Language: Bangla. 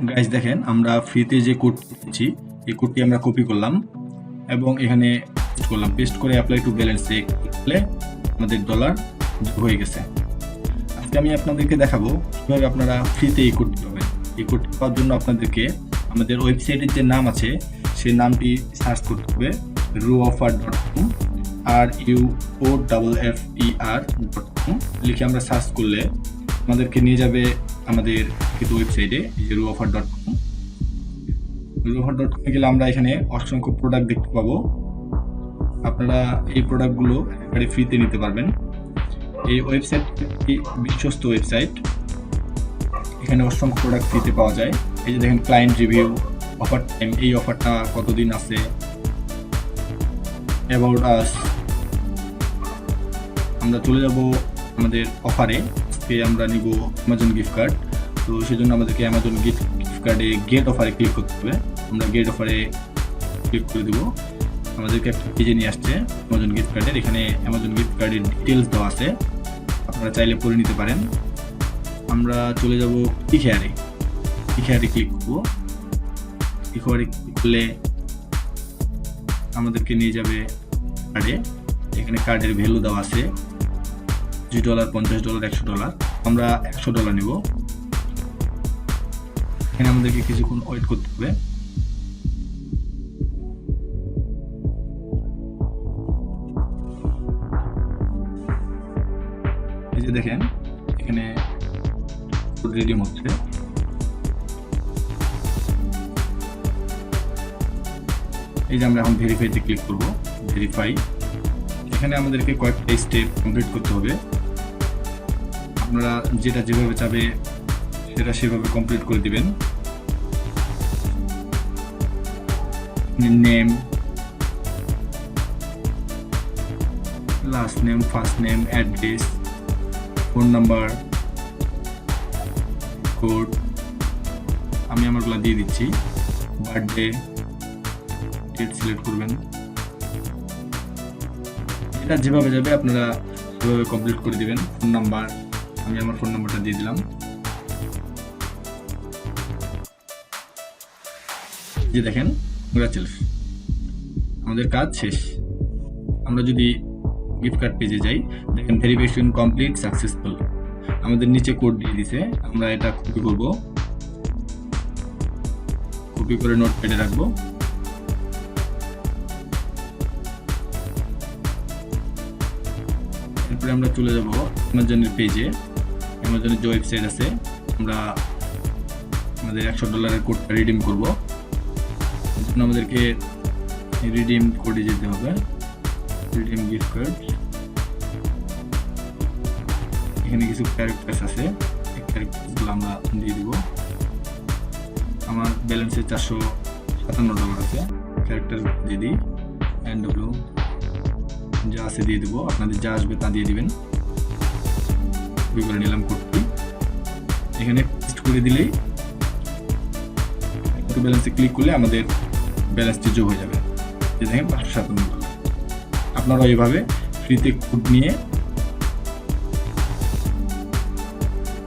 গাইস দেখেন আমরা ফ্রিতে যে কোড পেয়েছি এই কোডটি আমরা কপি করলাম এবং এখানে পেস্ট করলাম। পেস্ট করে অ্যাপ্লাই টু ব্যালেন্সে ক্লিক করলে আমাদের ডলার যোগ হয়ে গেছে। আজকে আমি আপনাদেরকে দেখাবো কিভাবে আপনারা ফ্রিতে এই কোডটি পাবেন। এই কোডটি পাওয়ার জন্য আপনাদেরকে আমাদের ওয়েবসাইটের যে নাম আছে সেই নামটি সার্চ করতে হবে ruoffer.com ruoffer.com লিখে আমরা সার্চ করলে আমাদেরকে নিয়ে যাবে আমাদের কিন্তু ওয়েবসাইটে ruoffer.com। ruoffer.com গেলে আমরা এখানে অসংখ্য প্রোডাক্ট দেখতে পাবো। আপনারা এই প্রোডাক্টগুলো একেবারে ফ্রিতে নিতে পারবেন। এই ওয়েবসাইটটি বিশ্বস্ত ওয়েবসাইট, এখানে অসংখ্য প্রোডাক্ট ফ্রিতে পাওয়া যায়। এই যে দেখেন ক্লায়েন্ট রিভিউ, অফার টাইম, এই অফারটা কতদিন আছে, অ্যাবাউট আস। আমরা চলে যাব আমাদের অফারে। আজকে আমরা নিব অ্যামাজন গিফট কার্ড, তো সেজন্য আমাদেরকে অ্যামাজন গিফট কার্ডে গেট অফারে ক্লিক করতে হবে। আমরা গেট অফারে ক্লিক করে দেবো। আমাদেরকে একটা পেজে নিয়ে আসছে অ্যামাজন গিফট কার্ডের। এখানে অ্যামাজন গিফট কার্ডের ডিটেলস দেওয়া আছে, আপনারা চাইলে পড়ে নিতে পারেন। আমরা চলে যাব ইখেয়ারে ক্লিক করবো। ইখেয়ারে ক্লিক করলে আমাদেরকে নিয়ে যাবে কার্ডে। এখানে কার্ডের ভ্যালু দেওয়া আছে $20, $50, $100। আমরা $100 নেব। এখানে আমাদেরকে কিছুক্ষণ ওয়েট করতে হবে। এই যে দেখেন এখানে রিডিম হচ্ছে। এই যে আমরা এখন ভেরিফাইতে ক্লিক করব। ভেরিফাই, এখানে আমাদেরকে কয়েকটা স্টেপ কমপ্লিট করতে হবে। আপনারা যেটা যেভাবে চাবে সেটা সেভাবে কমপ্লিট করে দিবেন। Name, last name, first name, address, phone number, code, আমি আমারগুলো দিয়ে দিচ্ছি। বার্থডে, ডেট সিলেক্ট করবেন। এটা যেভাবে যাবে আপনারা সেভাবে কমপ্লিট করে দিবেন। ফোন নাম্বার, আমি আমার ফোন নাম্বারটা দিয়ে দিলাম। যে দেখেন কংগ্রাচুলেশন, আমাদের কাজ শেষ। আমরা যদি গিফট কার্ড পেজে যাই, দেখেন ভেরিফিকেশন কমপ্লিট সাকসেসফুল। আমাদের নিচে কোড দিয়ে দিছে, আমরা এটা কপি করব। কপি করে নোটপ্যাডে রাখবো। এরপরে আমরা চলে যাব অ্যামাজনের পেজে। অ্যামাজনের যে ওয়েবসাইট আছে, আমরা আমাদের $100 কোডটা রিডিম করব। এর জন্য আমাদেরকে রিডিম কোডে যেতে হবে। রিডিম গিফট কার্ড, এখানে কিছু ক্যারেক্টার্স আছে, এই ক্যারেক্টারগুলো আমরা দিয়ে দিব। আমার ব্যালেন্সে $457 আছে। ক্যারেক্টার দিয়ে দিই, NW যা আছে দিয়ে দিব। আপনাদের যা আসবে তা দিয়ে দিবেন। কপি করে নিলাম কোডটি, এখানে পেস্ট করে দিলেই ব্যালেন্সে ক্লিক করলে আমাদের ব্যালেন্সটি যোগ হয়ে যাবে। দেখেন $557। আপনারা এইভাবে ফ্রিতে কোড নিয়ে